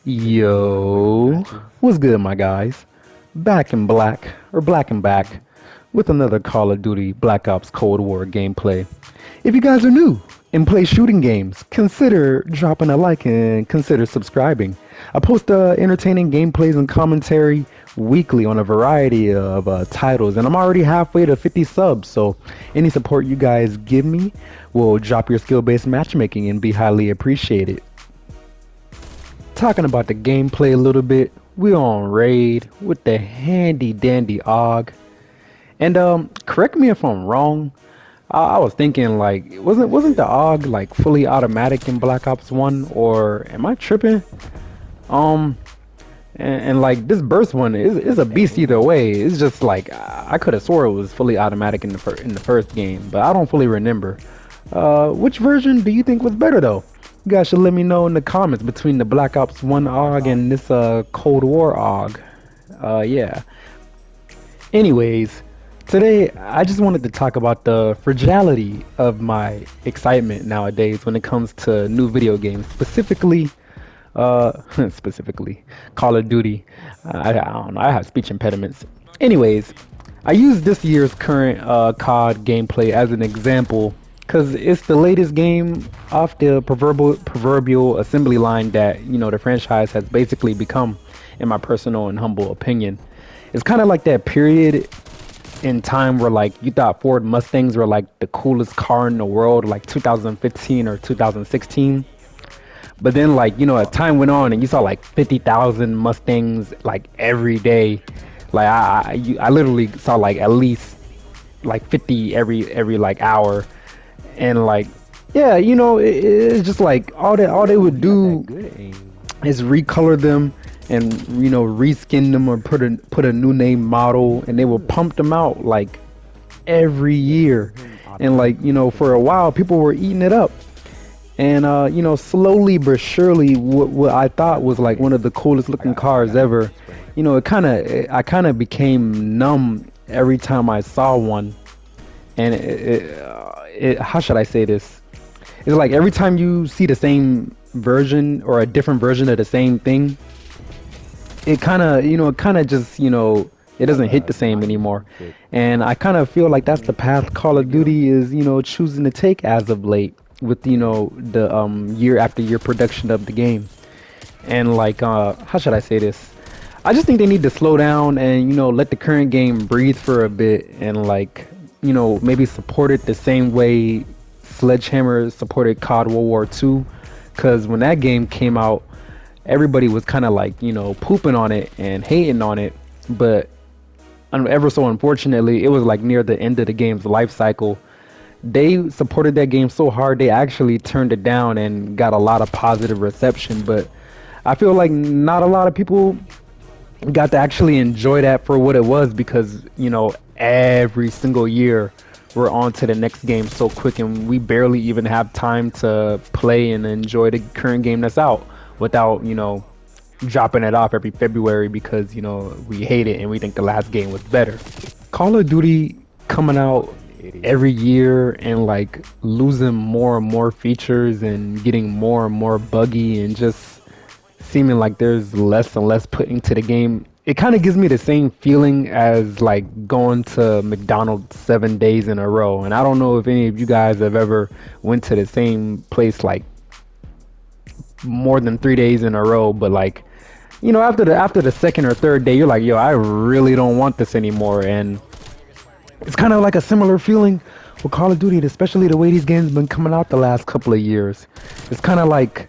Yo, what's good, my guys? Back in black, or black and back, with another Call of Duty Black Ops Cold War gameplay. If you guys are new and play shooting games, consider dropping a like and consider subscribing. I post entertaining gameplays and commentary weekly on a variety of titles, and I'm already halfway to 50 subs, so any support you guys give me will drop your skill-based matchmaking and be highly appreciated. Talking about the gameplay a little bit, we're on raid with the handy dandy AUG. And correct me if I'm wrong. I was thinking like wasn't the AUG like fully automatic in Black Ops 1, or am I tripping? Um and like this burst one is a beast either way. It's just like I could have swore it was fully automatic in the first game, but I don't fully remember. Which version do you think was better though? You guys should let me know in the comments between the Black Ops 1 AUG and this Cold War AUG. Yeah. Anyways, today I just wanted to talk about the fragility of my excitement nowadays when it comes to new video games, specifically specifically Call of Duty. I don't know, I have speech impediments. Anyways, I use this year's current COD gameplay as an example because it's the latest game off the proverbial assembly line that, you know, the franchise has basically become, in my personal and humble opinion. It's kind of like that period in time where like you thought Ford Mustangs were like the coolest car in the world, like 2015 or 2016. But then, like, you know, as time went on and you saw like 50,000 Mustangs like every day. Like I literally saw like at least like 50 every like hour. And like, yeah, you know, it's just like all they would do is recolor them and, you know, reskin them or put a new name model, and they will pump them out like every year. And like, you know, for a while people were eating it up. And you know, slowly but surely, what I thought was like one of the coolest looking cars ever, you know, I kind of became numb every time I saw one. And how should I say this? It's like every time you see the same version or a different version of the same thing, it kind of, you know, just, you know, it doesn't hit the same anymore. And I kind of feel like that's the path Call of Duty is, you know, choosing to take as of late with, you know, the year after year production of the game. And like, how should I say this? I just think they need to slow down and, you know, let the current game breathe for a bit and like, you know, maybe support it the same way Sledgehammer supported COD World War II. Because when that game came out, everybody was kind of like, you know, pooping on it and hating on it. But ever so unfortunately, it was like near the end of the game's life cycle. They supported that game so hard, they actually turned it down and got a lot of positive reception. But I feel like not a lot of people got to actually enjoy that for what it was, because, you know, every single year we're on to the next game so quick, and we barely even have time to play and enjoy the current game that's out without, you know, dropping it off every February because, you know, we hate it and we think the last game was better. Call of Duty coming out every year and like losing more and more features and getting more and more buggy and just seeming like there's less and less put into the game. It kind of gives me the same feeling as like going to McDonald's 7 days in a row. And I don't know if any of you guys have ever went to the same place like more than 3 days in a row, but like, you know, after the second or third day, you're like, yo, I really don't want this anymore. And it's kind of like a similar feeling with Call of Duty, especially the way these games have been coming out the last couple of years. It's kind of like,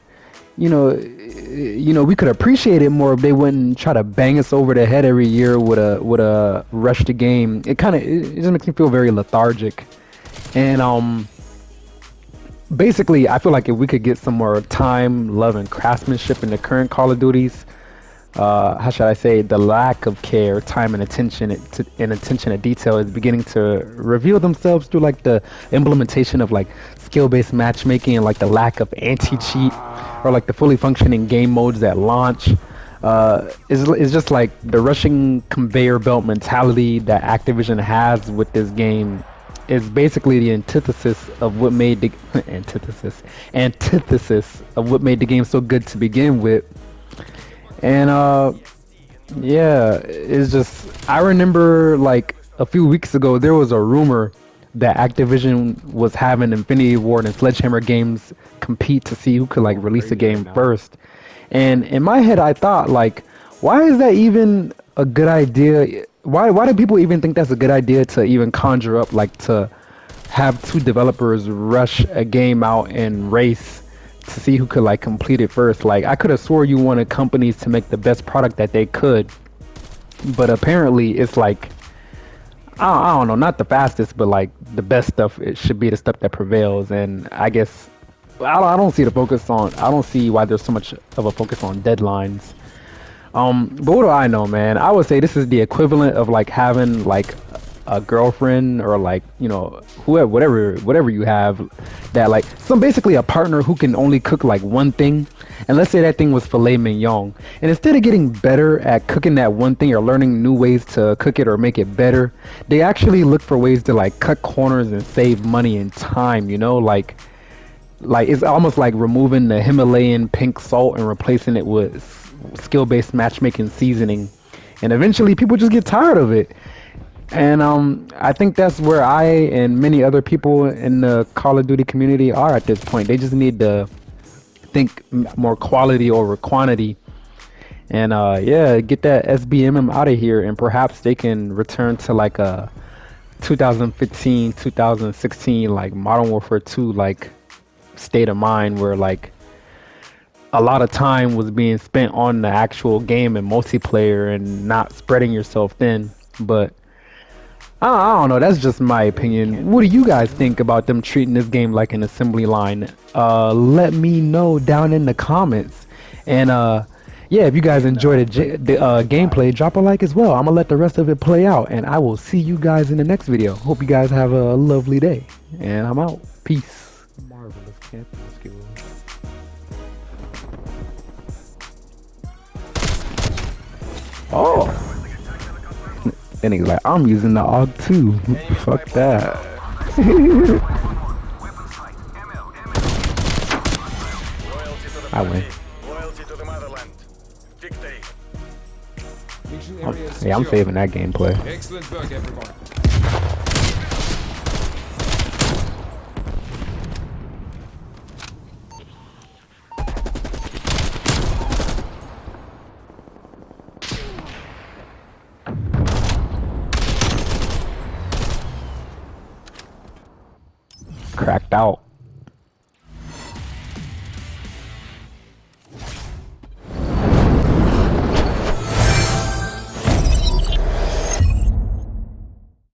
you know, we could appreciate it more if they wouldn't try to bang us over the head every year with a rush to game. It just makes me feel very lethargic. And basically, I feel like if we could get some more time, love, and craftsmanship in the current Call of Duties, how should I say, the lack of care, time, and attention to detail is beginning to reveal themselves through like the implementation of like skill-based matchmaking and like the lack of anti-cheat or like the fully functioning game modes at launch. It's just like the rushing conveyor belt mentality that Activision has with this game is basically the antithesis of what made the antithesis of what made the game so good to begin with. And yeah, it's just I remember like a few weeks ago there was a rumor that Activision was having Infinity Ward and Sledgehammer games compete to see who could like Going release a crazy right game now. first. And in my head I thought like why is that even a good idea? Why do people even think that's a good idea to even conjure up like to have two developers rush a game out and race to see who could like complete it first. Like I could have swore you wanted companies to make the best product that they could, but apparently it's like I don't know, not the fastest, but like the best stuff. It should be the stuff that prevails. And I guess I don't see the focus on. I don't see why there's so much of a focus on deadlines. But what do I know, man? I would say this is the equivalent of like having like a girlfriend or like whoever, whatever you have, that like some basically a partner who can only cook like one thing. And let's say that thing was filet mignon, and instead of getting better at cooking that one thing or learning new ways to cook it or make it better, they actually look for ways to like cut corners and save money and time. Like it's almost like removing the Himalayan pink salt and replacing it with skill-based matchmaking seasoning, and eventually people just get tired of it. And I think that's where I and many other people in the Call of Duty community are at this point. They just need to think more quality over quantity, and yeah, get that SBMM out of here, and perhaps they can return to like a 2015, 2016 like Modern Warfare 2 like state of mind where like a lot of time was being spent on the actual game and multiplayer and not spreading yourself thin. But I don't know. That's just my opinion. What do you guys think about them treating this game like an assembly line? Let me know down in the comments. And yeah, if you guys enjoyed the gameplay, drop a like as well. I'm gonna let the rest of it play out, and I will see you guys in the next video. Hope you guys have a lovely day, and I'm out. Peace. Marvelous camping skills. Oh. And he's like, I'm using the AUG too. Fuck that. I win. Loyalty to the motherland. Victory. Mission area Yeah, I'm secure. saving that gameplay. Excellent work, everyone. Cracked out.